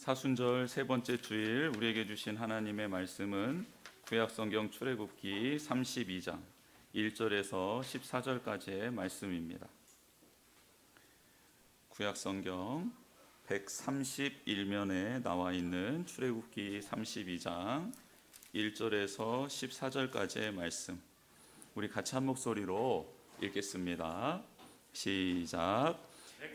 사순절 세 번째 주일 우리에게 주신 하나님의 말씀은 구약성경 출애굽기 32장 1절에서 14절까지의 말씀입니다. 구약성경 131면에 나와 있는 출애굽기 32장 1절에서 14절까지의 말씀, 우리 같이 한 목소리로 읽겠습니다. 시작.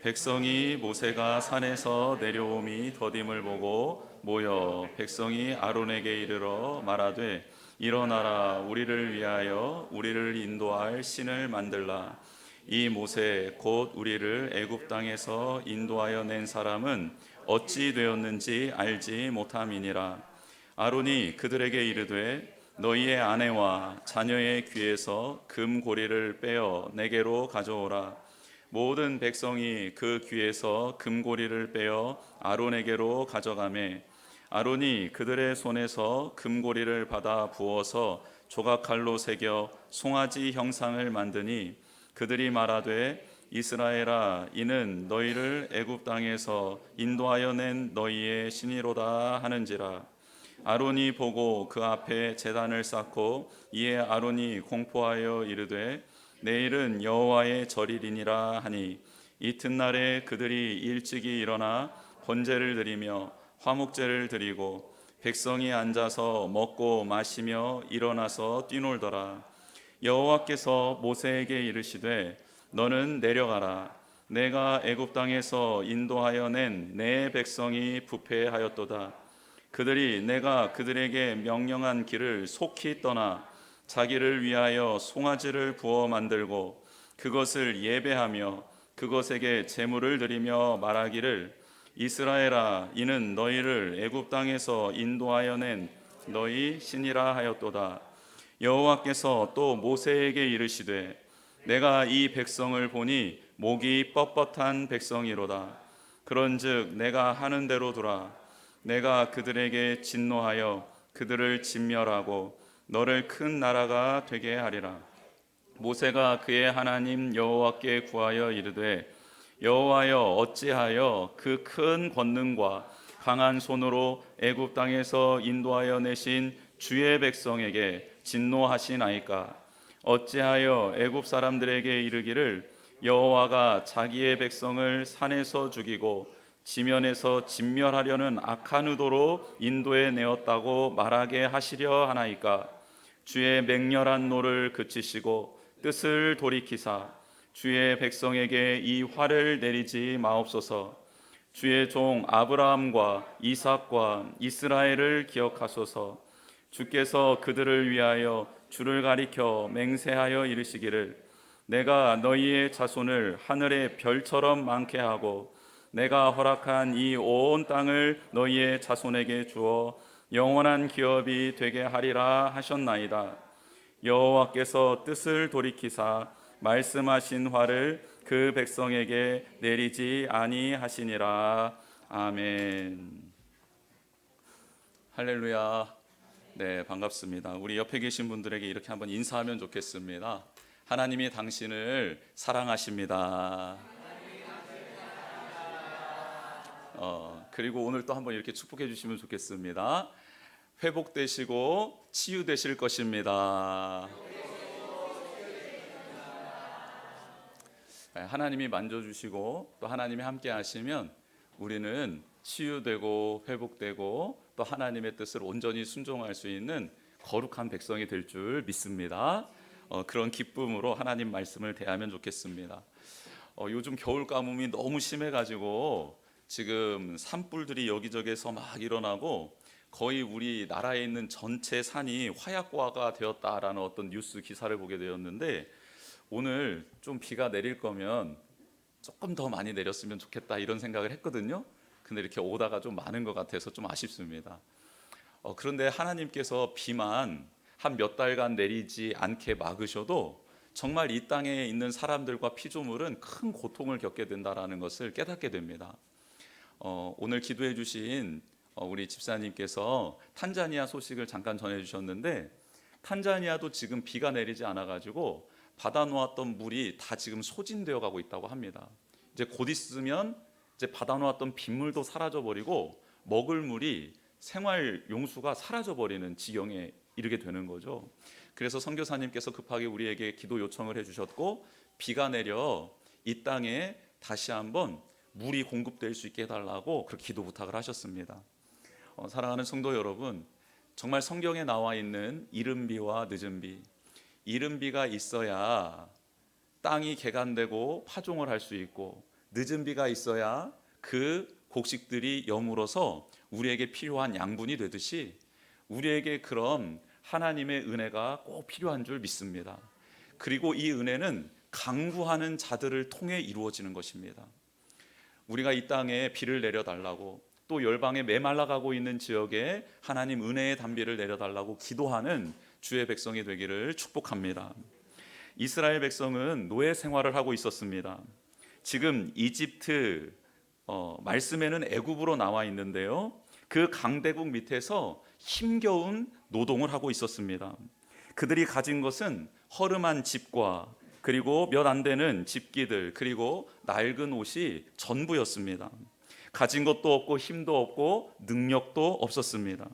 백성이 모세가 산에서 내려옴이 더딤을 보고 모여 백성이 아론에게 이르러 말하되 일어나라, 우리를 위하여 우리를 인도할 신을 만들라. 이 모세 곧 우리를 애굽 땅에서 인도하여 낸 사람은 어찌 되었는지 알지 못함이니라. 아론이 그들에게 이르되 너희의 아내와 자녀의 귀에서 금고리를 빼어 내게로 가져오라. 모든 백성이 그 귀에서 금고리를 빼어 아론에게로 가져가매 아론이 그들의 손에서 금고리를 받아 부어서 조각칼로 새겨 송아지 형상을 만드니 그들이 말하되 이스라엘아, 이는 너희를 애굽 땅에서 인도하여 낸 너희의 신이로다 하는지라. 아론이 보고 그 앞에 제단을 쌓고 이에 아론이 공포하여 이르되 내일은 여호와의 절일이니라 하니 이튿날에 그들이 일찍이 일어나 번제를 드리며 화목제를 드리고 백성이 앉아서 먹고 마시며 일어나서 뛰놀더라. 여호와께서 모세에게 이르시되 너는 내려가라. 내가 애굽 땅에서 인도하여 낸 내 백성이 부패하였도다. 그들이 내가 그들에게 명령한 길을 속히 떠나 자기를 위하여 송아지를 구워 만들고 그것을 예배하며 그것에게 제물을 드리며 말하기를 이스라엘아, 이는 너희를 애굽 땅에서 인도하여 낸 너희 신이라 하였도다. 여호와께서 또 모세에게 이르시되 내가 이 백성을 보니 목이 뻣뻣한 백성이로다. 그런즉 내가 하는 대로 두라. 내가 그들에게 진노하여 그들을 진멸하고 너를 큰 나라가 되게 하리라. 모세가 그의 하나님 여호와께 구하여 이르되 여호와여, 어찌하여 그 큰 권능과 강한 손으로 애굽 땅에서 인도하여 내신 주의 백성에게 진노하시나이까? 어찌하여 애굽 사람들에게 이르기를 여호와가 자기의 백성을 산에서 죽이고 지면에서 진멸하려는 악한 의도로 인도해 내었다고 말하게 하시려 하나이까? 주의 맹렬한 노를 그치시고 뜻을 돌이키사 주의 백성에게 이 화를 내리지 마옵소서. 주의 종 아브라함과 이삭과 이스라엘을 기억하소서. 주께서 그들을 위하여 주를 가리켜 맹세하여 이르시기를 내가 너희의 자손을 하늘의 별처럼 많게 하고 내가 허락한 이 온 땅을 너희의 자손에게 주어 영원한 기업이 되게 하리라 하셨나이다. 여호와께서 뜻을 돌이키사 말씀하신 화를 그 백성에게 내리지 아니하시니라. 아멘. 할렐루야. 네, 반갑습니다. 우리 옆에 계신 분들에게 이렇게 한번 인사하면 좋겠습니다. 하나님이 당신을 사랑하십니다. 그리고 오늘 또 한번 이렇게 축복해 주시면 좋겠습니다. 회복되시고 치유되실 것입니다. 하나님이 만져주시고 또 하나님이 함께 하시면 우리는 치유되고 회복되고 또 하나님의 뜻을 온전히 순종할 수 있는 거룩한 백성이 될 줄 믿습니다. 그런 기쁨으로 하나님 말씀을 대하면 좋겠습니다. 요즘 겨울 가뭄이 너무 심해가지고 지금 산불들이 여기저기서 막 일어나고 거의 우리 나라에 있는 전체 산이 화약고가 되었다라는 어떤 뉴스 기사를 보게 되었는데 오늘 좀 비가 내릴 거면 조금 더 많이 내렸으면 좋겠다 이런 생각을 했거든요. 근데 이렇게 오다가 좀 많은 것 같아서 좀 아쉽습니다. 그런데 하나님께서 비만 한 몇 달간 내리지 않게 막으셔도 정말 이 땅에 있는 사람들과 피조물은 큰 고통을 겪게 된다는 것을 깨닫게 됩니다. 오늘 기도해 주신 우리 집사님께서 탄자니아 소식을 잠깐 전해주셨는데 탄자니아도 지금 비가 내리지 않아가지고 받아놓았던 물이 다 지금 소진되어 가고 있다고 합니다. 이제 곧 있으면 이제 받아놓았던 빗물도 사라져버리고 먹을 물이 생활 용수가 사라져 버리는 지경에 이르게 되는 거죠. 그래서 선교사님께서 급하게 우리에게 기도 요청을 해주셨고, 비가 내려 이 땅에 다시 한번 물이 공급될 수 있게 해달라고 그렇게 기도 부탁을 하셨습니다. 사랑하는 성도 여러분, 정말 성경에 나와 있는 이른 비와 늦은 비, 이른 비가 있어야 땅이 개간되고 파종을 할 수 있고, 늦은 비가 있어야 그 곡식들이 여물어서 우리에게 필요한 양분이 되듯이 우리에게 그런 하나님의 은혜가 꼭 필요한 줄 믿습니다. 그리고 이 은혜는 강구하는 자들을 통해 이루어지는 것입니다. 우리가 이 땅에 비를 내려달라고, 또 열방에 메말라가고 있는 지역에 하나님 은혜의 단비를 내려달라고 기도하는 주의 백성이 되기를 축복합니다. 이스라엘 백성은 노예 생활을 하고 있었습니다. 지금 이집트 말씀에는 애굽으로 나와 있는데요, 그 강대국 밑에서 힘겨운 노동을 하고 있었습니다. 그들이 가진 것은 허름한 집과 그리고 몇 안 되는 집기들, 그리고 낡은 옷이 전부였습니다. 가진 것도 없고 힘도 없고 능력도 없었습니다.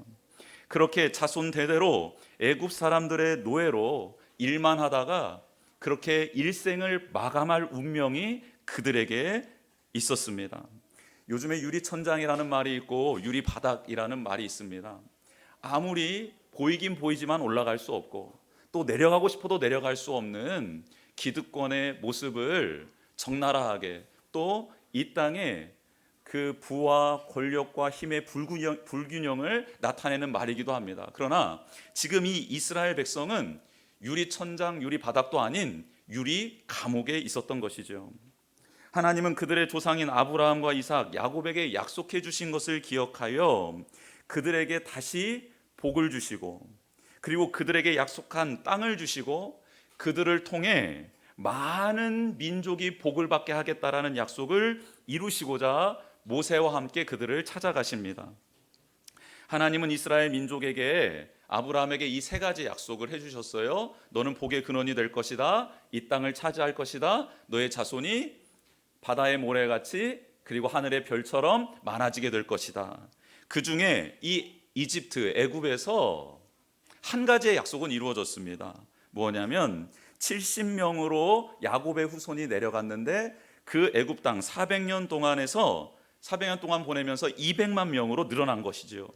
그렇게 자손 대대로 애굽 사람들의 노예로 일만 하다가 그렇게 일생을 마감할 운명이 그들에게 있었습니다. 요즘에 유리천장이라는 말이 있고 유리바닥이라는 말이 있습니다. 아무리 보이긴 보이지만 올라갈 수 없고, 또 내려가고 싶어도 내려갈 수 없는 기득권의 모습을 적나라하게, 또 이 땅에 그 부와 권력과 힘의 불균형을 나타내는 말이기도 합니다. 그러나 지금 이 이스라엘 백성은 유리천장, 유리바닥도 아닌 유리 감옥에 있었던 것이죠. 하나님은 그들의 조상인 아브라함과 이삭, 야곱에게 약속해 주신 것을 기억하여 그들에게 다시 복을 주시고, 그리고 그들에게 약속한 땅을 주시고, 그들을 통해 많은 민족이 복을 받게 하겠다라는 약속을 이루시고자 모세와 함께 그들을 찾아가십니다. 하나님은 이스라엘 민족에게, 아브라함에게 이 세 가지 약속을 해주셨어요. 너는 복의 근원이 될 것이다. 이 땅을 차지할 것이다. 너의 자손이 바다의 모래같이 그리고 하늘의 별처럼 많아지게 될 것이다. 그 중에 이 이집트, 애굽에서 한 가지의 약속은 이루어졌습니다. 뭐냐면 70명으로 야곱의 후손이 내려갔는데 그 애굽 땅 400년 동안 보내면서 200만 명으로 늘어난 것이죠.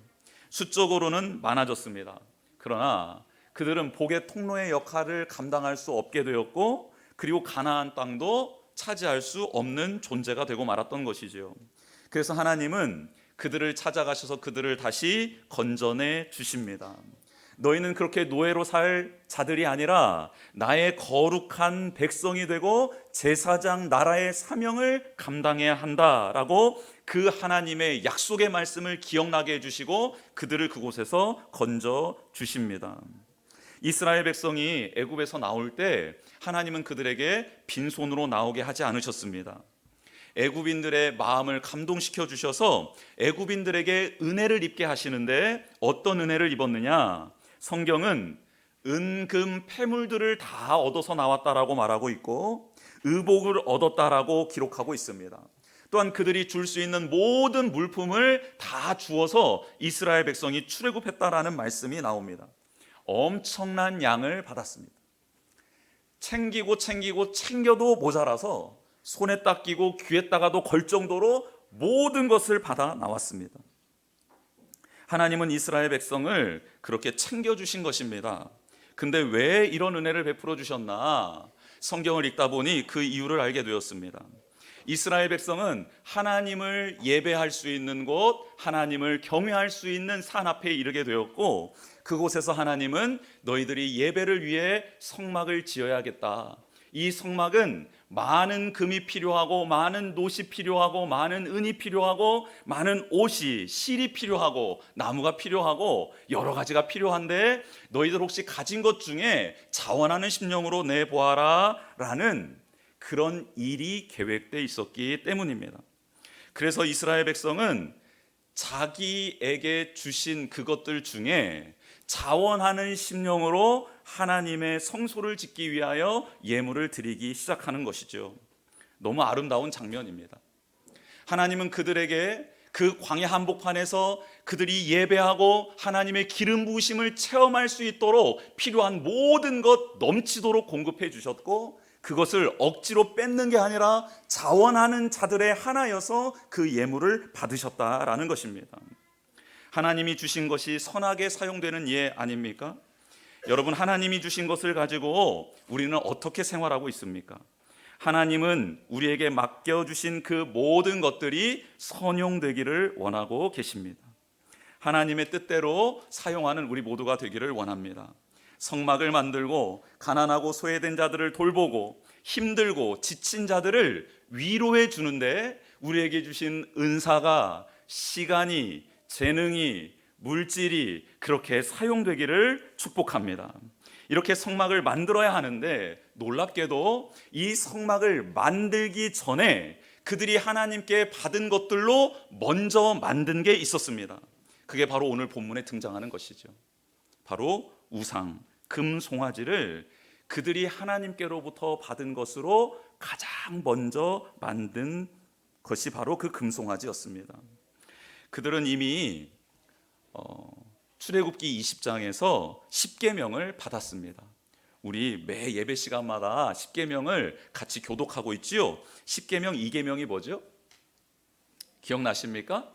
수적으로는 많아졌습니다. 그러나 그들은 복의 통로의 역할을 감당할 수 없게 되었고, 그리고 가나안 땅도 차지할 수 없는 존재가 되고 말았던 것이죠. 그래서 하나님은 그들을 찾아가셔서 그들을 다시 건져내 주십니다. 너희는 그렇게 노예로 살 자들이 아니라 나의 거룩한 백성이 되고 제사장 나라의 사명을 감당해야 한다라고 그 하나님의 약속의 말씀을 기억나게 해주시고 그들을 그곳에서 건져 주십니다. 이스라엘 백성이 애굽에서 나올 때 하나님은 그들에게 빈손으로 나오게 하지 않으셨습니다. 애굽인들의 마음을 감동시켜 주셔서 애굽인들에게 은혜를 입게 하시는데, 어떤 은혜를 입었느냐? 성경은 은금 패물들을 다 얻어서 나왔다라고 말하고 있고, 의복을 얻었다라고 기록하고 있습니다. 또한 그들이 줄 수 있는 모든 물품을 다 주어서 이스라엘 백성이 출애굽했다라는 말씀이 나옵니다. 엄청난 양을 받았습니다. 챙겨도 모자라서 손에 딱 끼고 귀에다가도 걸 정도로 모든 것을 받아 나왔습니다. 하나님은 이스라엘 백성을 그렇게 챙겨주신 것입니다. 근데 왜 이런 은혜를 베풀어 주셨나? 성경을 읽다 보니 그 이유를 알게 되었습니다. 이스라엘 백성은 하나님을 예배할 수 있는 곳, 하나님을 경외할 수 있는 산 앞에 이르게 되었고, 그곳에서 하나님은 너희들이 예배를 위해 성막을 지어야겠다. 이 성막은 많은 금이 필요하고, 많은 놋이 필요하고, 많은 은이 필요하고, 많은 옷이, 실이 필요하고, 나무가 필요하고, 여러 가지가 필요한데 너희들 혹시 가진 것 중에 자원하는 심령으로 내보아라 라는 그런 일이 계획되어 있었기 때문입니다. 그래서 이스라엘 백성은 자기에게 주신 그것들 중에 자원하는 심령으로 하나님의 성소를 짓기 위하여 예물을 드리기 시작하는 것이죠. 너무 아름다운 장면입니다. 하나님은 그들에게 그 광야 한복판에서 그들이 예배하고 하나님의 기름 부으심을 체험할 수 있도록 필요한 모든 것 넘치도록 공급해 주셨고, 그것을 억지로 뺏는 게 아니라 자원하는 자들의 하나여서 그 예물을 받으셨다라는 것입니다. 하나님이 주신 것이 선하게 사용되는 예 아닙니까? 여러분, 하나님이 주신 것을 가지고 우리는 어떻게 생활하고 있습니까? 하나님은 우리에게 맡겨주신 그 모든 것들이 선용되기를 원하고 계십니다. 하나님의 뜻대로 사용하는 우리 모두가 되기를 원합니다. 성막을 만들고 가난하고 소외된 자들을 돌보고 힘들고 지친 자들을 위로해 주는데 우리에게 주신 은사가, 시간이, 재능이, 물질이 그렇게 사용되기를 축복합니다. 이렇게 성막을 만들어야 하는데, 놀랍게도 이 성막을 만들기 전에 그들이 하나님께 받은 것들로 먼저 만든 게 있었습니다. 그게 바로 오늘 본문에 등장하는 것이죠. 바로 우상, 금송아지를 그들이 하나님께로부터 받은 것으로 가장 먼저 만든 것이 바로 그 금송아지였습니다. 그들은 이미 출애굽기 20장에서 십계명을 받았습니다. 우리 매 예배 시간마다 십계명을 같이 교독하고 있지요. 십계명 2계명이 뭐죠? 기억나십니까?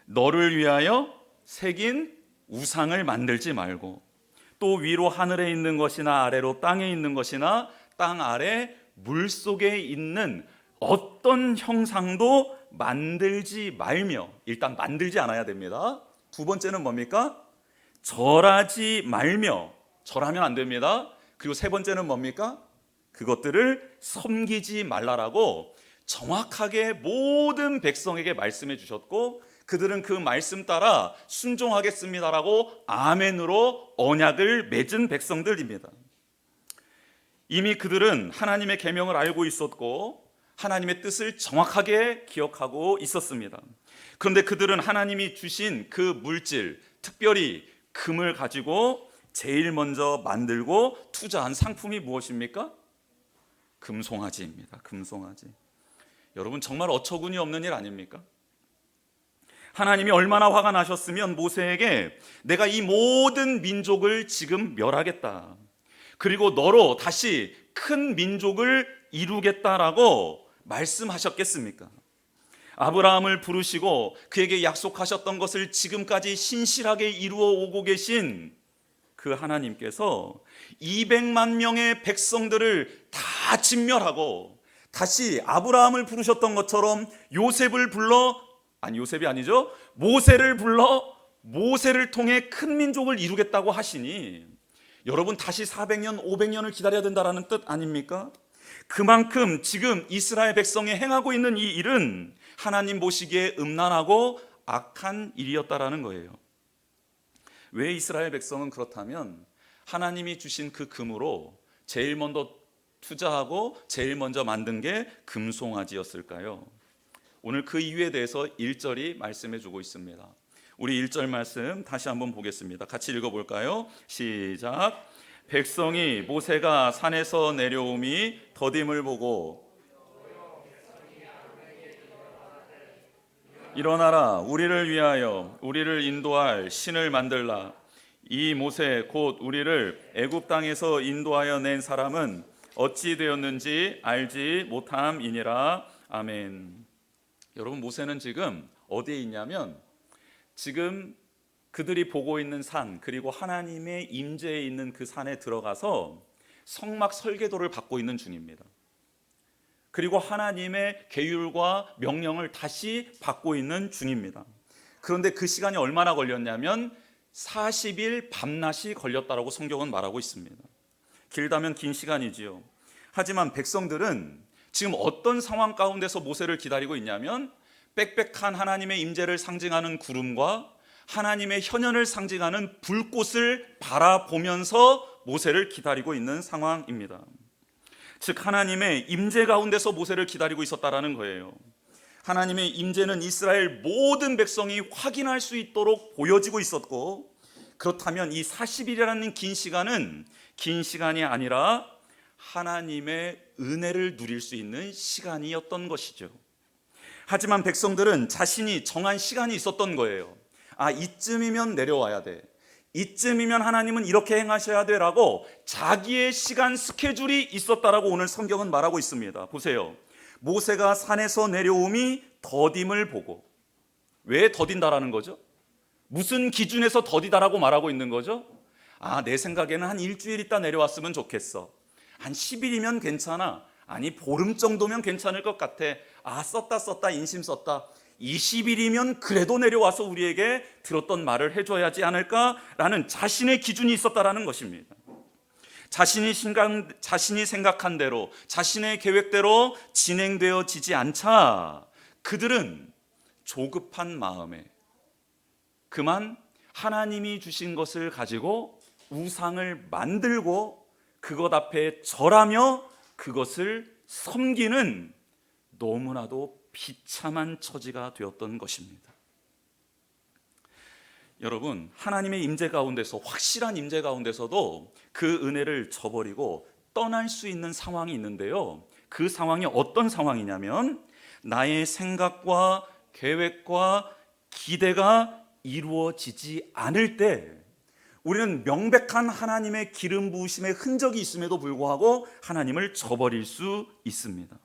너를 위하여 새긴 우상을 만들지 말고, 또 위로 하늘에 있는 것이나 아래로 땅에 있는 것이나 땅 아래 물속에 있는 어떤 형상도 만들지 말며, 일단 만들지 않아야 됩니다. 두 번째는 뭡니까? 절하지 말며, 절하면 안 됩니다. 그리고 세 번째는 뭡니까? 그것들을 섬기지 말라라고 정확하게 모든 백성에게 말씀해 주셨고, 그들은 그 말씀 따라 순종하겠습니다라고 아멘으로 언약을 맺은 백성들입니다. 이미 그들은 하나님의 계명을 알고 있었고 하나님의 뜻을 정확하게 기억하고 있었습니다. 그런데 그들은 하나님이 주신 그 물질, 특별히 금을 가지고 제일 먼저 만들고 투자한 상품이 무엇입니까? 금송아지입니다. 금송아지. 여러분, 정말 어처구니 없는 일 아닙니까? 하나님이 얼마나 화가 나셨으면 모세에게 내가 이 모든 민족을 지금 멸하겠다, 그리고 너로 다시 큰 민족을 이루겠다라고 말씀하셨겠습니까? 아브라함을 부르시고 그에게 약속하셨던 것을 지금까지 신실하게 이루어 오고 계신 그 하나님께서 200만 명의 백성들을 다 진멸하고 다시 아브라함을 부르셨던 것처럼 요셉을 불러, 아니 요셉이 아니죠, 모세를 불러 모세를 통해 큰 민족을 이루겠다고 하시니, 여러분, 다시 400년 500년을 기다려야 된다는 뜻 아닙니까? 그만큼 지금 이스라엘 백성이 행하고 있는 이 일은 하나님 보시기에 음란하고 악한 일이었다라는 거예요. 왜 이스라엘 백성은 그렇다면 하나님이 주신 그 금으로 제일 먼저 투자하고 제일 먼저 만든 게 금송아지였을까요? 오늘 그 이유에 대해서 1절이 말씀해 주고 있습니다. 우리 1절 말씀 다시 한번 보겠습니다. 같이 읽어볼까요? 시작. 백성이 모세가 산에서 내려옴이 더딤을 보고 일어나라, 우리를 위하여 우리를 인도할 신을 만들라. 이 모세 곧 우리를 애굽 땅에서 인도하여 낸 사람은 어찌 되었는지 알지 못함이니라. 아멘. 여러분, 모세는 지금 어디에 있냐면 지금 그들이 보고 있는 산, 그리고 하나님의 임재에 있는 그 산에 들어가서 성막 설계도를 받고 있는 중입니다. 그리고 하나님의 계율과 명령을 다시 받고 있는 중입니다. 그런데 그 시간이 얼마나 걸렸냐면 40일 밤낮이 걸렸다라고 성경은 말하고 있습니다. 길다면 긴 시간이지요. 하지만 백성들은 지금 어떤 상황 가운데서 모세를 기다리고 있냐면 빽빽한 하나님의 임재를 상징하는 구름과 하나님의 현현을 상징하는 불꽃을 바라보면서 모세를 기다리고 있는 상황입니다. 즉, 하나님의 임재 가운데서 모세를 기다리고 있었다라는 거예요. 하나님의 임재는 이스라엘 모든 백성이 확인할 수 있도록 보여지고 있었고, 그렇다면 이 40일이라는 긴 시간은 긴 시간이 아니라 하나님의 은혜를 누릴 수 있는 시간이었던 것이죠. 하지만 백성들은 자신이 정한 시간이 있었던 거예요. 아, 이쯤이면 내려와야 돼, 이쯤이면 하나님은 이렇게 행하셔야 돼라고 자기의 시간 스케줄이 있었다라고 오늘 성경은 말하고 있습니다. 보세요. 모세가 산에서 내려옴이 더딤을 보고. 왜 더딘다라는 거죠? 무슨 기준에서 더디다라고 말하고 있는 거죠? 아, 내 생각에는 한 일주일 있다 내려왔으면 좋겠어. 한 10일이면 괜찮아. 아니, 보름 정도면 괜찮을 것 같아. 아, 썼다 인심 썼다. 20일이면 그래도 내려와서 우리에게 들었던 말을 해줘야지 않을까라는 자신의 기준이 있었다라는 것입니다. 자신이 생각한 대로, 자신의 계획대로 진행되어지지 않자 그들은 조급한 마음에 그만 하나님이 주신 것을 가지고 우상을 만들고 그것 앞에 절하며 그것을 섬기는 너무나도 비참한 처지가 되었던 것입니다. 여러분, 하나님의 임재 가운데서, 확실한 임재 가운데서도 그 은혜를 저버리고 떠날 수 있는 상황이 있는데요, 그 상황이 어떤 상황이냐면 나의 생각과 계획과 기대가 이루어지지 않을 때 우리는 명백한 하나님의 기름 부으심의 흔적이 있음에도 불구하고 하나님을 저버릴 수 있습니다.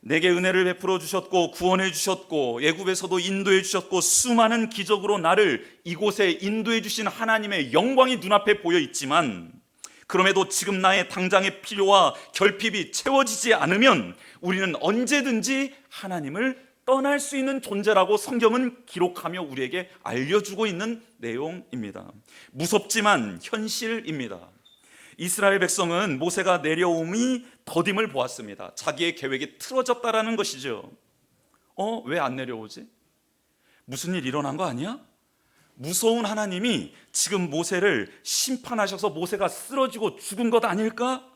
내게 은혜를 베풀어 주셨고 구원해 주셨고 애굽에서도 인도해 주셨고 수많은 기적으로 나를 이곳에 인도해 주신 하나님의 영광이 눈앞에 보여 있지만, 그럼에도 지금 나의 당장의 필요와 결핍이 채워지지 않으면 우리는 언제든지 하나님을 떠날 수 있는 존재라고 성경은 기록하며 우리에게 알려주고 있는 내용입니다. 무섭지만 현실입니다. 이스라엘 백성은 모세가 내려옴이 더딤을 보았습니다. 자기의 계획이 틀어졌다라는 것이죠. 왜 안 내려오지? 무슨 일 일어난 거 아니야? 무서운 하나님이 지금 모세를 심판하셔서 모세가 쓰러지고 죽은 것 아닐까?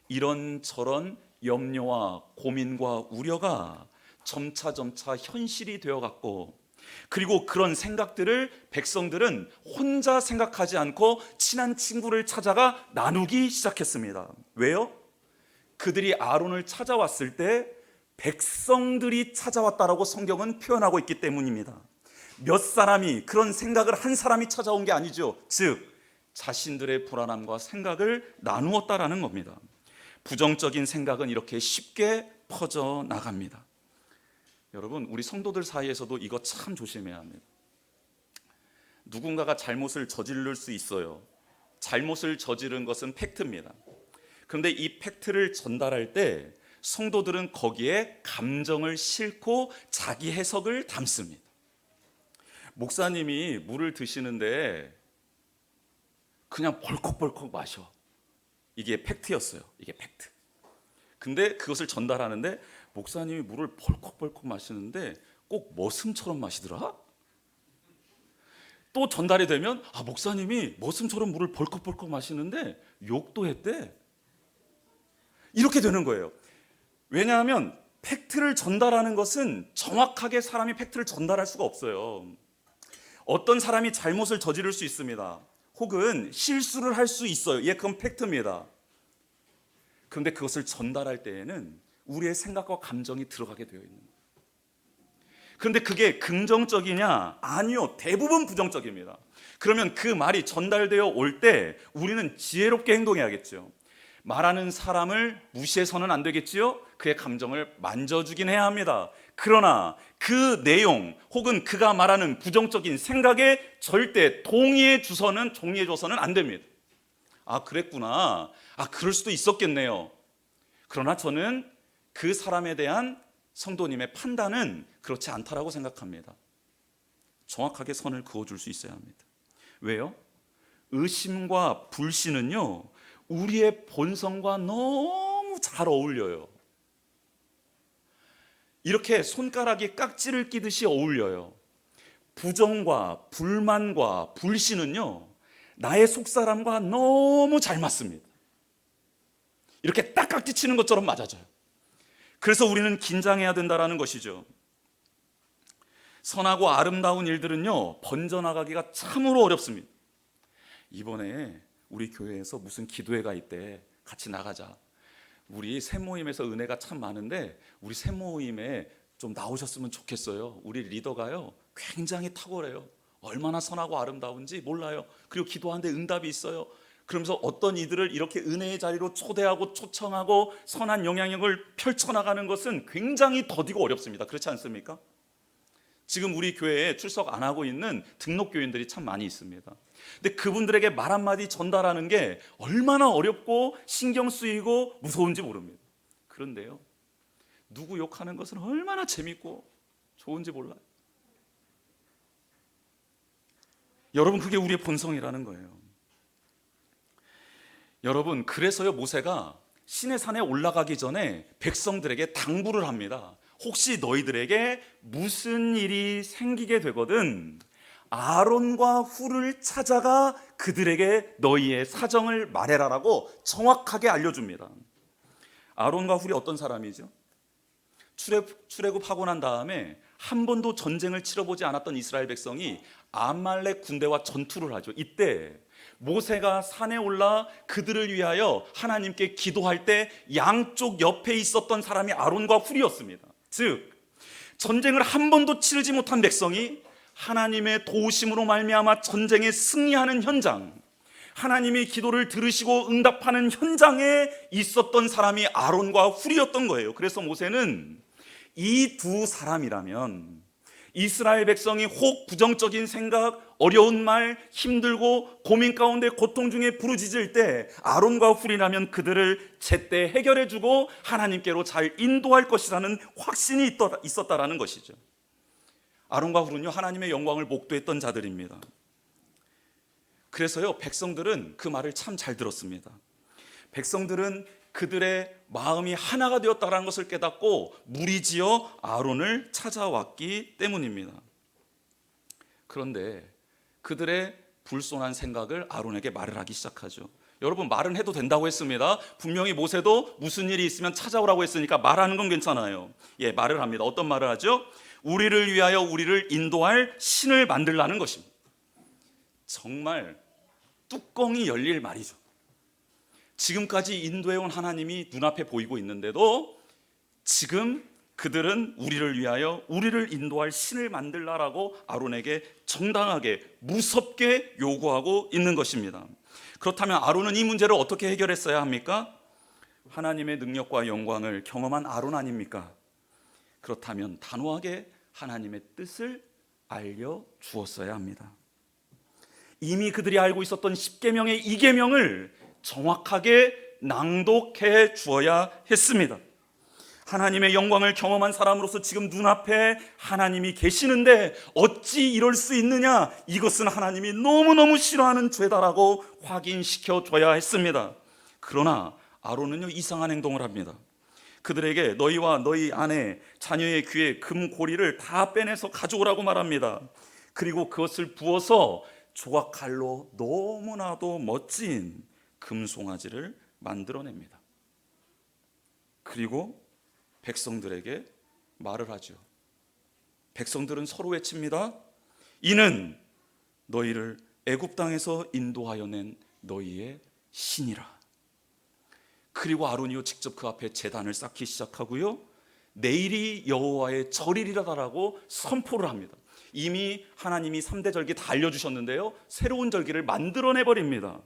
이런저런 염려와 고민과 우려가 점차 현실이 되어갔고, 그리고 그런 생각들을 백성들은 혼자 생각하지 않고 친한 친구를 찾아가 나누기 시작했습니다. 왜요? 그들이 아론을 찾아왔을 때 백성들이 찾아왔다라고 성경은 표현하고 있기 때문입니다. 몇 사람이, 그런 생각을 한 사람이 찾아온 게 아니죠. 즉 자신들의 불안함과 생각을 나누었다라는 겁니다. 부정적인 생각은 이렇게 쉽게 퍼져 나갑니다. 여러분, 우리 성도들 사이에서도 이거 참 조심해야 합니다. 누군가가 잘못을 저지를 수 있어요. 잘못을 저지른 것은 팩트입니다. 그런데 이 팩트를 전달할 때 성도들은 거기에 감정을 싣고 자기 해석을 담습니다. 목사님이 물을 드시는데 그냥 벌컥벌컥 마셔. 이게 팩트였어요. 이게 팩트. 근데 그것을 전달하는데 목사님이 물을 벌컥벌컥 마시는데 꼭 머슴처럼 마시더라? 또 전달이 되면 목사님이 머슴처럼 물을 벌컥벌컥 마시는데 욕도 했대. 이렇게 되는 거예요. 왜냐하면 팩트를 전달하는 것은 정확하게 사람이 팩트를 전달할 수가 없어요. 어떤 사람이 잘못을 저지를 수 있습니다. 혹은 실수를 할 수 있어요. 그건 팩트입니다. 그런데 그것을 전달할 때에는 우리의 생각과 감정이 들어가게 되어 있는 거예요. 그런데 그게 긍정적이냐? 아니요. 대부분 부정적입니다. 그러면 그 말이 전달되어 올 때 우리는 지혜롭게 행동해야겠죠. 말하는 사람을 무시해서는 안 되겠지요. 그의 감정을 만져주긴 해야 합니다. 그러나 그 내용 혹은 그가 말하는 부정적인 생각에 절대 동의해줘서는 안 됩니다. 그랬구나. 그럴 수도 있었겠네요. 그러나 저는 그 사람에 대한 성도님의 판단은 그렇지 않다라고 생각합니다. 정확하게 선을 그어줄 수 있어야 합니다. 왜요? 의심과 불신은요, 우리의 본성과 너무 잘 어울려요. 이렇게 손가락이 깍지를 끼듯이 어울려요. 부정과 불만과 불신은요, 나의 속사람과 너무 잘 맞습니다. 이렇게 딱 깍지 치는 것처럼 맞아져요. 그래서 우리는 긴장해야 된다는 것이죠. 선하고 아름다운 일들은요, 번져나가기가 참으로 어렵습니다. 이번에 우리 교회에서 무슨 기도회가 있대. 같이 나가자. 우리 새 모임에서 은혜가 참 많은데 우리 새 모임에 좀 나오셨으면 좋겠어요. 우리 리더가요 굉장히 탁월해요. 얼마나 선하고 아름다운지 몰라요. 그리고 기도하는데 응답이 있어요. 그러면서 어떤 이들을 이렇게 은혜의 자리로 초대하고 초청하고 선한 영향력을 펼쳐나가는 것은 굉장히 더디고 어렵습니다. 그렇지 않습니까? 지금 우리 교회에 출석 안 하고 있는 등록교인들이 참 많이 있습니다. 근데 그분들에게 말 한마디 전달하는 게 얼마나 어렵고 신경 쓰이고 무서운지 모릅니다. 그런데요, 누구 욕하는 것은 얼마나 재밌고 좋은지 몰라요. 여러분, 그게 우리의 본성이라는 거예요. 여러분, 그래서요 모세가 시내산에 올라가기 전에 백성들에게 당부를 합니다. 혹시 너희들에게 무슨 일이 생기게 되거든 아론과 훌을 찾아가 그들에게 너희의 사정을 말해라라고 정확하게 알려줍니다. 아론과 훌이 어떤 사람이죠? 출애굽하고 난 다음에 한 번도 전쟁을 치러보지 않았던 이스라엘 백성이 아말렉 군대와 전투를 하죠. 이때 모세가 산에 올라 그들을 위하여 하나님께 기도할 때 양쪽 옆에 있었던 사람이 아론과 훌이었습니다. 즉 전쟁을 한 번도 치르지 못한 백성이 하나님의 도우심으로 말미암아 전쟁에 승리하는 현장, 하나님이 기도를 들으시고 응답하는 현장에 있었던 사람이 아론과 훌이었던 거예요. 그래서 모세는 이 두 사람이라면 이스라엘 백성이 혹 부정적인 생각, 어려운 말, 힘들고 고민 가운데 고통 중에 부르짖을 때 아론과 훌이라면 그들을 제때 해결해주고 하나님께로 잘 인도할 것이라는 확신이 있었다라는 것이죠. 아론과 훌은요 하나님의 영광을 목도했던 자들입니다. 그래서요 백성들은 그 말을 참 잘 들었습니다. 백성들은 그들의 마음이 하나가 되었다는 것을 깨닫고 무리지어 아론을 찾아왔기 때문입니다. 그런데 그들의 불손한 생각을 아론에게 말을 하기 시작하죠. 여러분, 말은 해도 된다고 했습니다. 분명히 모세도 무슨 일이 있으면 찾아오라고 했으니까 말하는 건 괜찮아요. 예, 말을 합니다. 어떤 말을 하죠? 우리를 위하여 우리를 인도할 신을 만들라는 것입니다. 정말 뚜껑이 열릴 말이죠. 지금까지 인도해온 하나님이 눈앞에 보이고 있는데도 지금 그들은 우리를 위하여 우리를 인도할 신을 만들라라고 아론에게 정당하게 무섭게 요구하고 있는 것입니다. 그렇다면 아론은 이 문제를 어떻게 해결했어야 합니까? 하나님의 능력과 영광을 경험한 아론 아닙니까? 그렇다면 단호하게 하나님의 뜻을 알려주었어야 합니다. 이미 그들이 알고 있었던 10계명의 2계명을 정확하게 낭독해 주어야 했습니다. 하나님의 영광을 경험한 사람으로서 지금 눈앞에 하나님이 계시는데 어찌 이럴 수 있느냐, 이것은 하나님이 너무너무 싫어하는 죄다라고 확인시켜 줘야 했습니다. 그러나 아론은요 이상한 행동을 합니다. 그들에게 너희와 너희 아내 자녀의 귀에 금고리를 다 빼내서 가져오라고 말합니다. 그리고 그것을 부어서 조각칼로 너무나도 멋진 금송아지를 만들어냅니다. 그리고 백성들에게 말을 하죠. 백성들은 서로 외칩니다. 이는 너희를 애굽 땅에서 인도하여 낸 너희의 신이라. 그리고 아론이요 직접 그 앞에 제단을 쌓기 시작하고요, 내일이 여호와의 절일이라고 선포를 합니다. 이미 하나님이 3대 절기 다 알려주셨는데요, 새로운 절기를 만들어내버립니다.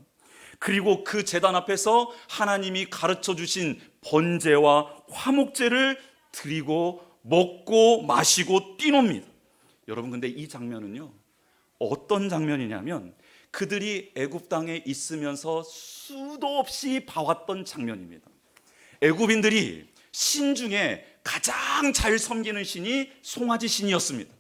그리고 그 제단 앞에서 하나님이 가르쳐 주신 번제와 화목제를 드리고 먹고 마시고 뛰놉니다. 여러분, 근데 이 장면은요 어떤 장면이냐면 그들이 애굽 땅에 있으면서 수도 없이 봐왔던 장면입니다. 애굽인들이 신 중에 가장 잘 섬기는 신이 송아지 신이었습니다.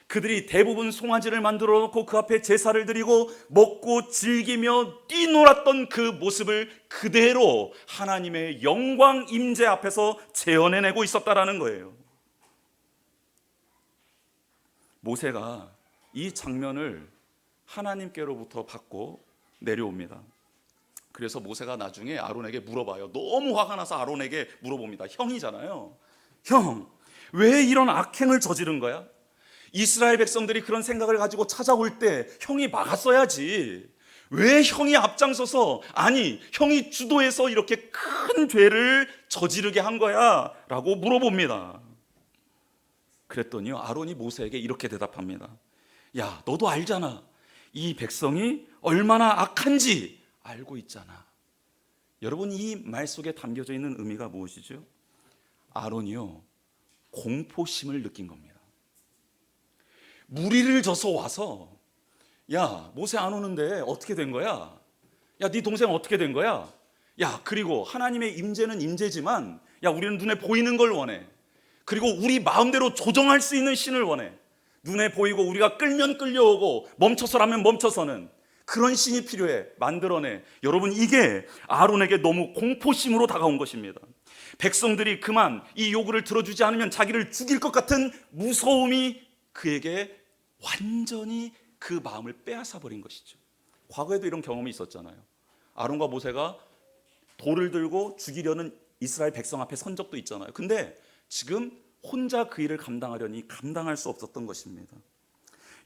그들이 대부분 송아지를 만들어 놓고 그 앞에 제사를 드리고 먹고 즐기며 뛰놀았던 그 모습을 그대로 하나님의 영광 임재 앞에서 재현해내고 있었다라는 거예요. 모세가 이 장면을 하나님께로부터 받고 내려옵니다. 그래서 모세가 나중에 아론에게 물어봐요. 너무 화가 나서 아론에게 물어봅니다. 형이잖아요. 형, 왜 이런 악행을 저지른 거야? 이스라엘 백성들이 그런 생각을 가지고 찾아올 때 형이 막았어야지. 왜 형이 앞장서서, 아니 형이 주도해서 이렇게 큰 죄를 저지르게 한 거야? 라고 물어봅니다. 그랬더니요, 아론이 모세에게 이렇게 대답합니다. 야, 너도 알잖아. 이 백성이 얼마나 악한지 알고 있잖아. 여러분, 이 말 속에 담겨져 있는 의미가 무엇이죠? 아론이요, 공포심을 느낀 겁니다. 무리를 져서 와서, 야, 모세 안 오는데 어떻게 된 거야? 야, 네 동생 어떻게 된 거야? 야, 그리고 하나님의 임재는 임재지만, 야, 우리는 눈에 보이는 걸 원해. 그리고 우리 마음대로 조정할 수 있는 신을 원해. 눈에 보이고 우리가 끌면 끌려오고 멈춰서라면 멈춰서는 그런 신이 필요해. 만들어내. 여러분, 이게 아론에게 너무 공포심으로 다가온 것입니다. 백성들이 그만 이 요구를 들어주지 않으면 자기를 죽일 것 같은 무서움이 그에게 완전히 그 마음을 빼앗아 버린 것이죠. 과거에도 이런 경험이 있었잖아요. 아론과 모세가 돌을 들고 죽이려는 이스라엘 백성 앞에 선 적도 있잖아요. 근데 지금 혼자 그 일을 감당하려니 감당할 수 없었던 것입니다.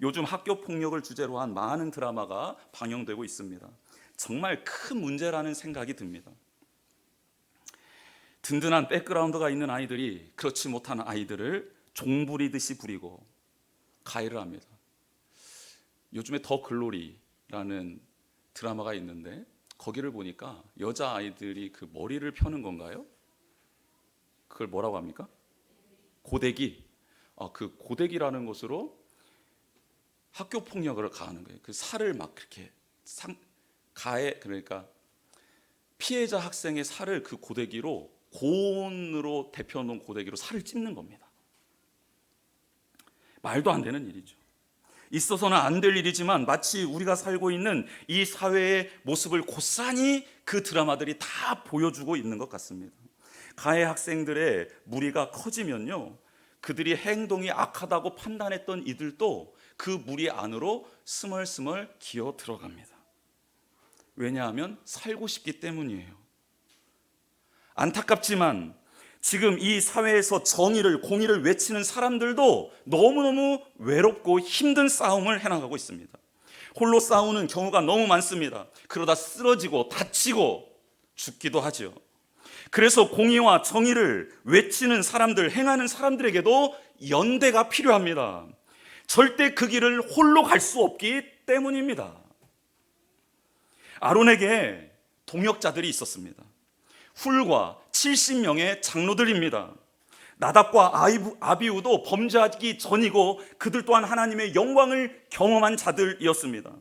요즘 학교 폭력을 주제로 한 많은 드라마가 방영되고 있습니다. 정말 큰 문제라는 생각이 듭니다. 든든한 백그라운드가 있는 아이들이 그렇지 못한 아이들을 종부리듯이 부리고 가해를 합니다. 요즘에 더 글로리라는 드라마가 있는데 거기를 보니까 여자아이들이 그 머리를 펴는 건가요? 그걸 뭐라고 합니까? 고데기. 그 고데기라는 것으로 학교 폭력을 가하는 거예요. 그 살을 막 그렇게 가해, 그러니까 피해자 학생의 살을 그 고데기로, 고온으로 데펴놓은 고데기로 살을 찝는 겁니다. 말도 안 되는 일이죠. 있어서는 안 될 일이지만 마치 우리가 살고 있는 이 사회의 모습을 고스란히 그 드라마들이 다 보여주고 있는 것 같습니다. 가해 학생들의 무리가 커지면요, 그들이 행동이 악하다고 판단했던 이들도 그 무리 안으로 스멀스멀 기어 들어갑니다. 왜냐하면 살고 싶기 때문이에요. 안타깝지만 지금 이 사회에서 정의를, 공의를 외치는 사람들도 너무너무 외롭고 힘든 싸움을 해나가고 있습니다. 홀로 싸우는 경우가 너무 많습니다. 그러다 쓰러지고 다치고 죽기도 하죠. 그래서 공의와 정의를 외치는 사람들, 행하는 사람들에게도 연대가 필요합니다. 절대 그 길을 홀로 갈 수 없기 때문입니다. 아론에게 동역자들이 있었습니다. 훌과 70명의 장로들입니다. 나답과 아비우도 범죄하기 전이고 그들 또한 하나님의 영광을 경험한 자들이었습니다.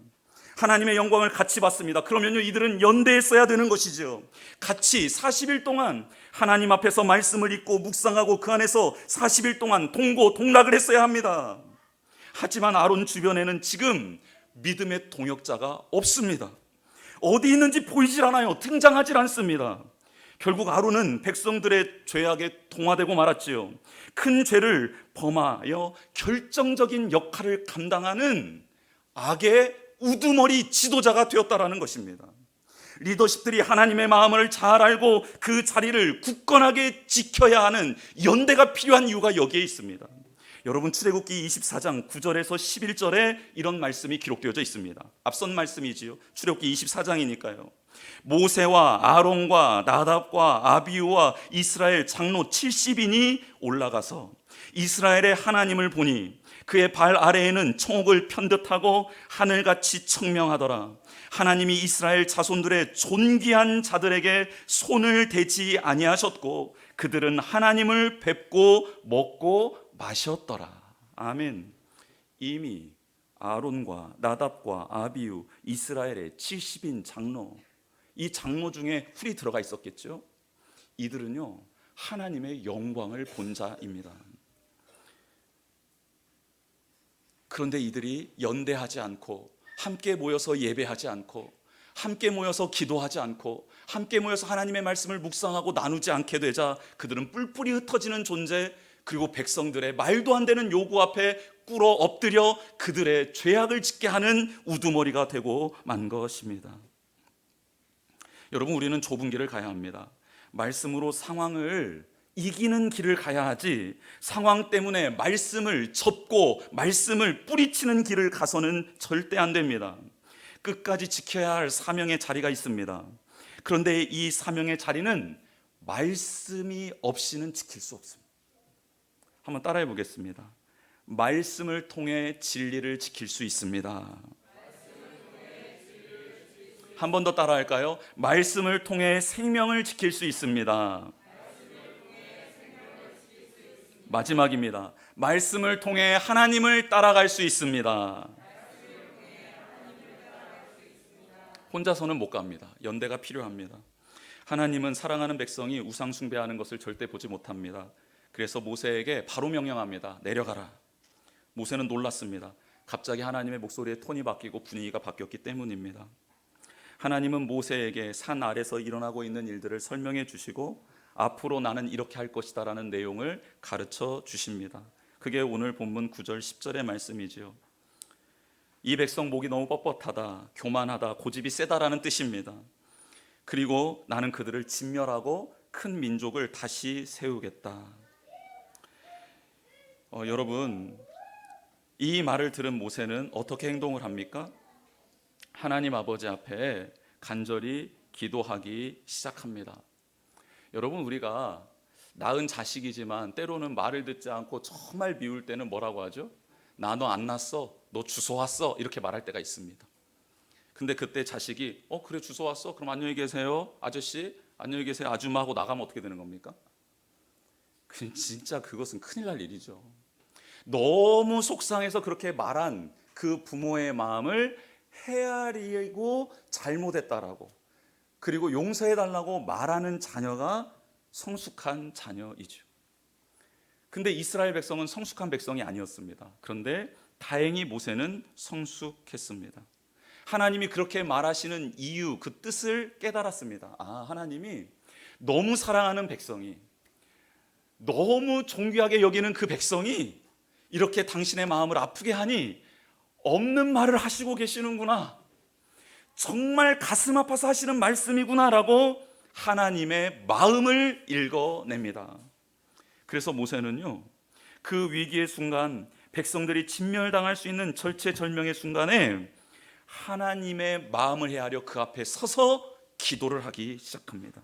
하나님의 영광을 같이 봤습니다. 그러면요, 이들은 연대했어야 되는 것이죠. 같이 40일 동안 하나님 앞에서 말씀을 읽고 묵상하고 그 안에서 40일 동안 동고동락을 했어야 합니다. 하지만 아론 주변에는 지금 믿음의 동역자가 없습니다. 어디 있는지 보이질 않아요. 등장하질 않습니다. 결국 아론은 백성들의 죄악에 동화되고 말았지요. 큰 죄를 범하여 결정적인 역할을 감당하는 악의 우두머리 지도자가 되었다라는 것입니다. 리더십들이 하나님의 마음을 잘 알고 그 자리를 굳건하게 지켜야 하는 연대가 필요한 이유가 여기에 있습니다. 여러분, 출애굽기 24장 9절에서 11절에 이런 말씀이 기록되어져 있습니다. 앞선 말씀이지요. 출애굽기 24장이니까요. 모세와 아론과 나답과 아비우와 이스라엘 장로 70인이 올라가서 이스라엘의 하나님을 보니 그의 발 아래에는 청옥을 편듯하고 하늘같이 청명하더라. 하나님이 이스라엘 자손들의 존귀한 자들에게 손을 대지 아니하셨고 그들은 하나님을 뵙고 먹고 마셨더라. 아멘. 이미 아론과 나답과 아비우, 이스라엘의 70인 장로, 이 장로 중에 훌이 들어가 있었겠죠. 이들은요, 하나님의 영광을 본 자입니다. 그런데 이들이 연대하지 않고 함께 모여서 예배하지 않고 함께 모여서 기도하지 않고 함께 모여서 하나님의 말씀을 묵상하고 나누지 않게 되자 그들은 뿔뿔이 흩어지는 존재, 그리고 백성들의 말도 안 되는 요구 앞에 꿇어 엎드려 그들의 죄악을 짓게 하는 우두머리가 되고 만 것입니다. 여러분, 우리는 좁은 길을 가야 합니다. 말씀으로 상황을 이기는 길을 가야 하지, 상황 때문에 말씀을 접고 말씀을 뿌리치는 길을 가서는 절대 안 됩니다. 끝까지 지켜야 할 사명의 자리가 있습니다. 그런데 이 사명의 자리는 말씀이 없이는 지킬 수 없습니다. 한번 따라해 보겠습니다. 말씀을 통해 진리를 지킬 수 있습니다. 한 번 더 따라할까요? 말씀을 통해 생명을 지킬 수 있습니다. 마지막입니다. 말씀을 통해 하나님을 따라갈 수 있습니다. 혼자서는 못 갑니다. 연대가 필요합니다. 하나님은 사랑하는 백성이 우상 숭배하는 것을 절대 보지 못합니다. 그래서 모세에게 바로 명령합니다. 내려가라. 모세는 놀랐습니다. 갑자기 하나님의 목소리의 톤이 바뀌고 분위기가 바뀌었기 때문입니다. 하나님은 모세에게 산 아래서 일어나고 있는 일들을 설명해 주시고 앞으로 나는 이렇게 할 것이다 라는 내용을 가르쳐 주십니다. 그게 오늘 본문 9절 10절의 말씀이지요. 이 백성 목이 너무 뻣뻣하다, 교만하다, 고집이 세다라는 뜻입니다. 그리고 나는 그들을 진멸하고 큰 민족을 다시 세우겠다. 여러분, 이 말을 들은 모세는 어떻게 행동을 합니까? 하나님 아버지 앞에 간절히 기도하기 시작합니다. 여러분, 우리가 낳은 자식이지만 때로는 말을 듣지 않고 정말 미울 때는 뭐라고 하죠? 나 너 안 낳았어, 너 주소 왔어, 이렇게 말할 때가 있습니다. 근데 그때 자식이 그래 주소 왔어? 그럼 안녕히 계세요 아저씨, 안녕히 계세요 아줌마 하고 나가면 어떻게 되는 겁니까? 진짜 그것은 큰일 날 일이죠. 너무 속상해서 그렇게 말한 그 부모의 마음을 헤아리고 잘못했다라고, 그리고 용서해달라고 말하는 자녀가 성숙한 자녀이죠. 근데 이스라엘 백성은 성숙한 백성이 아니었습니다. 그런데 다행히 모세는 성숙했습니다. 하나님이 그렇게 말하시는 이유, 그 뜻을 깨달았습니다. 하나님이 너무 사랑하는 백성이, 너무 존귀하게 여기는 그 백성이 이렇게 당신의 마음을 아프게 하니 없는 말을 하시고 계시는구나, 정말 가슴 아파서 하시는 말씀이구나 라고 하나님의 마음을 읽어냅니다. 그래서 모세는요, 그 위기의 순간, 백성들이 진멸당할 수 있는 절체절명의 순간에 하나님의 마음을 헤아려 그 앞에 서서 기도를 하기 시작합니다.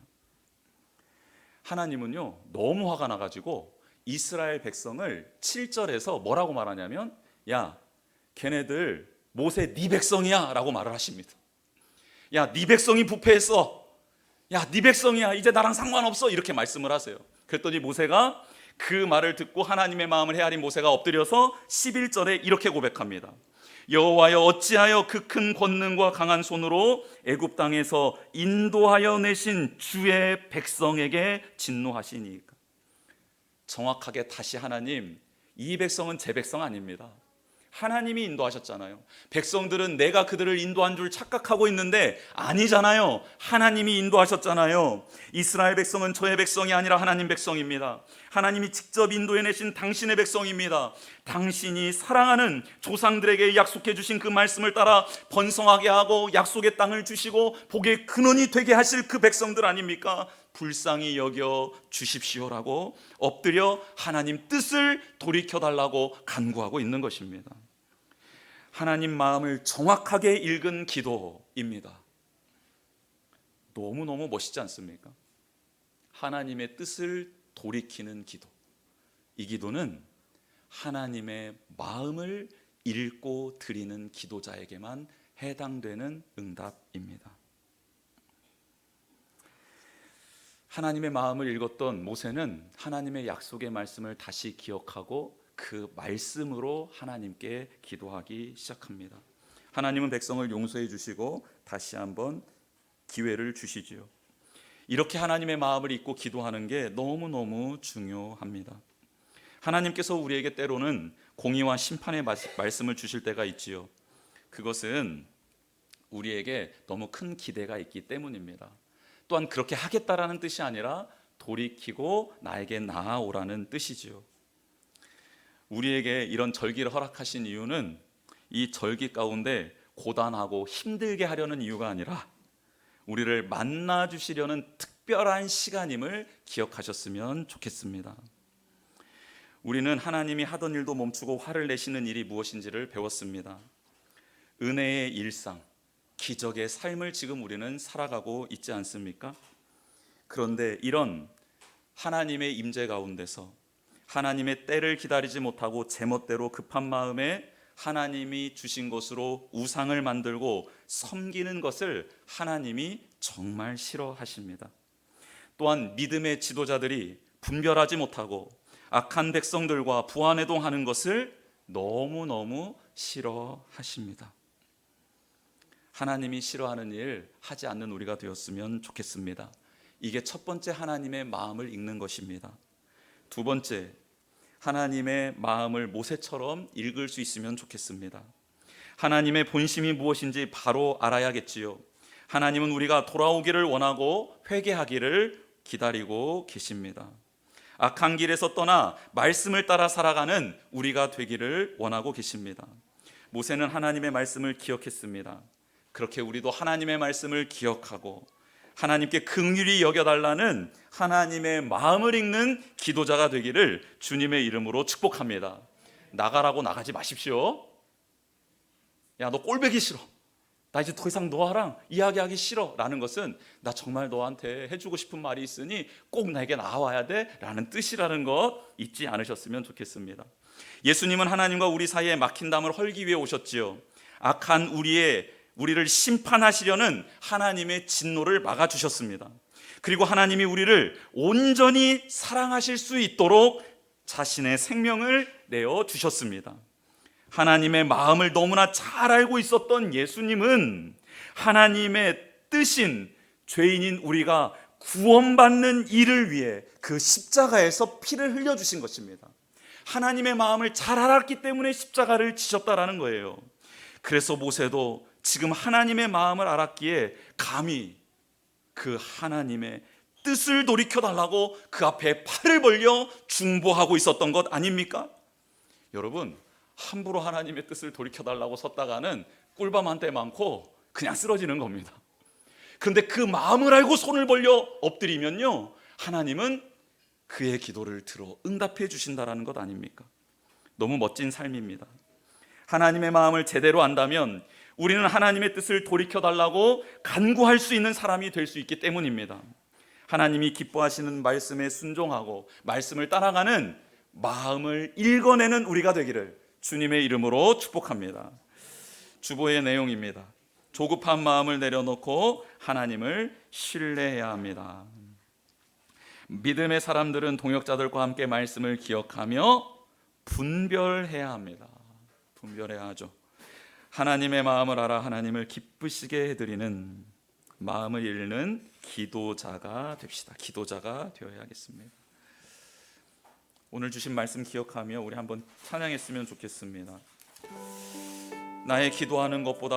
하나님은요, 너무 화가 나가지고 이스라엘 백성을 7절에서 뭐라고 말하냐면, 야, 걔네들 모세 네 백성이야 라고 말을 하십니다. 야, 네 백성이 부패했어, 야, 네 백성이야, 이제 나랑 상관없어, 이렇게 말씀을 하세요. 그랬더니 모세가 그 말을 듣고 하나님의 마음을 헤아린 모세가 엎드려서 11절에 이렇게 고백합니다. 여호와여, 어찌하여 그 큰 권능과 강한 손으로 애굽 땅에서 인도하여 내신 주의 백성에게 진노하시니까. 정확하게 다시 하나님, 이 백성은 제 백성 아닙니다. 하나님이 인도하셨잖아요. 백성들은 내가 그들을 인도한 줄 착각하고 있는데 아니잖아요. 하나님이 인도하셨잖아요. 이스라엘 백성은 저의 백성이 아니라 하나님 백성입니다. 하나님이 직접 인도해내신 당신의 백성입니다. 당신이 사랑하는 조상들에게 약속해 주신 그 말씀을 따라 번성하게 하고 약속의 땅을 주시고 복의 근원이 되게 하실 그 백성들 아닙니까? 불쌍히 여겨 주십시오라고 엎드려 하나님 뜻을 돌이켜달라고 간구하고 있는 것입니다. 하나님 마음을 정확하게 읽은 기도입니다. 너무너무 멋있지 않습니까? 하나님의 뜻을 돌이키는 기도. 이 기도는 하나님의 마음을 읽고 드리는 기도자에게만 해당되는 응답입니다. 하나님의 마음을 읽었던 모세는 하나님의 약속의 말씀을 다시 기억하고 그 말씀으로 하나님께 기도하기 시작합니다. 하나님은 백성을 용서해 주시고 다시 한번 기회를 주시지요. 이렇게 하나님의 마음을 읽고 기도하는 게 너무너무 중요합니다. 하나님께서 우리에게 때로는 공의와 심판의 말씀을 주실 때가 있지요. 그것은 우리에게 너무 큰 기대가 있기 때문입니다. 또한 그렇게 하겠다라는 뜻이 아니라 돌이키고 나에게 나아오라는 뜻이지요. 우리에게 이런 절기를 허락하신 이유는 이 절기 가운데 고단하고 힘들게 하려는 이유가 아니라 우리를 만나 주시려는 특별한 시간임을 기억하셨으면 좋겠습니다. 우리는 하나님이 하던 일도 멈추고 화를 내시는 일이 무엇인지를 배웠습니다. 은혜의 일상, 기적의 삶을 지금 우리는 살아가고 있지 않습니까? 그런데 이런 하나님의 임재 가운데서 하나님의 때를 기다리지 못하고 제멋대로 급한 마음에 하나님이 주신 것으로 우상을 만들고 섬기는 것을 하나님이 정말 싫어하십니다. 또한 믿음의 지도자들이 분별하지 못하고 악한 백성들과 부안해동하는 것을 너무너무 싫어하십니다. 하나님이 싫어하는 일 하지 않는 우리가 되었으면 좋겠습니다. 이게 첫 번째 하나님의 마음을 읽는 것입니다. 두 번째, 하나님의 마음을 모세처럼 읽을 수 있으면 좋겠습니다. 하나님의 본심이 무엇인지 바로 알아야겠지요. 하나님은 우리가 돌아오기를 원하고 회개하기를 기다리고 계십니다. 악한 길에서 떠나 말씀을 따라 살아가는 우리가 되기를 원하고 계십니다. 모세는 하나님의 말씀을 기억했습니다. 그렇게 우리도 하나님의 말씀을 기억하고 하나님께 긍휼히 여겨달라는 하나님의 마음을 읽는 기도자가 되기를 주님의 이름으로 축복합니다. 나가라고 나가지 마십시오. 야, 너 꼴보기 싫어, 나 이제 더 이상 너랑 이야기하기 싫어 라는 것은 나 정말 너한테 해주고 싶은 말이 있으니 꼭 나에게 나와야 돼 라는 뜻이라는 것 잊지 않으셨으면 좋겠습니다. 예수님은 하나님과 우리 사이에 막힌 담을 헐기 위해 오셨지요. 악한 우리를 심판하시려는 하나님의 진노를 막아주셨습니다. 그리고 하나님이 우리를 온전히 사랑하실 수 있도록 자신의 생명을 내어주셨습니다. 하나님의 마음을 너무나 잘 알고 있었던 예수님은 하나님의 뜻인 죄인인 우리가 구원받는 일을 위해 그 십자가에서 피를 흘려주신 것입니다. 하나님의 마음을 잘 알았기 때문에 십자가를 지셨다라는 거예요. 그래서 모세도 지금 하나님의 마음을 알았기에 감히 그 하나님의 뜻을 돌이켜달라고 그 앞에 팔을 벌려 중보하고 있었던 것 아닙니까? 여러분, 함부로 하나님의 뜻을 돌이켜달라고 섰다가는 꿀밤 한 대 많고 그냥 쓰러지는 겁니다. 그런데 그 마음을 알고 손을 벌려 엎드리면요, 하나님은 그의 기도를 들어 응답해 주신다라는 것 아닙니까? 너무 멋진 삶입니다. 하나님의 마음을 제대로 안다면 우리는 하나님의 뜻을 돌이켜달라고 간구할 수 있는 사람이 될 수 있기 때문입니다. 하나님이 기뻐하시는 말씀에 순종하고 말씀을 따라가는 마음을 읽어내는 우리가 되기를 주님의 이름으로 축복합니다. 주보의 내용입니다. 조급한 마음을 내려놓고 하나님을 신뢰해야 합니다. 믿음의 사람들은 동역자들과 함께 말씀을 기억하며 분별해야 합니다. 분별해야 하죠. 하나님의 마음을 알아 하나님을 기쁘시게 해드리는 마음을 읽는 기도자가 됩시다. 기도자가 되어야겠습니다. 오늘 주신 말씀 기억하며 우리 한번 찬양했으면 좋겠습니다. 나의 기도하는 것보다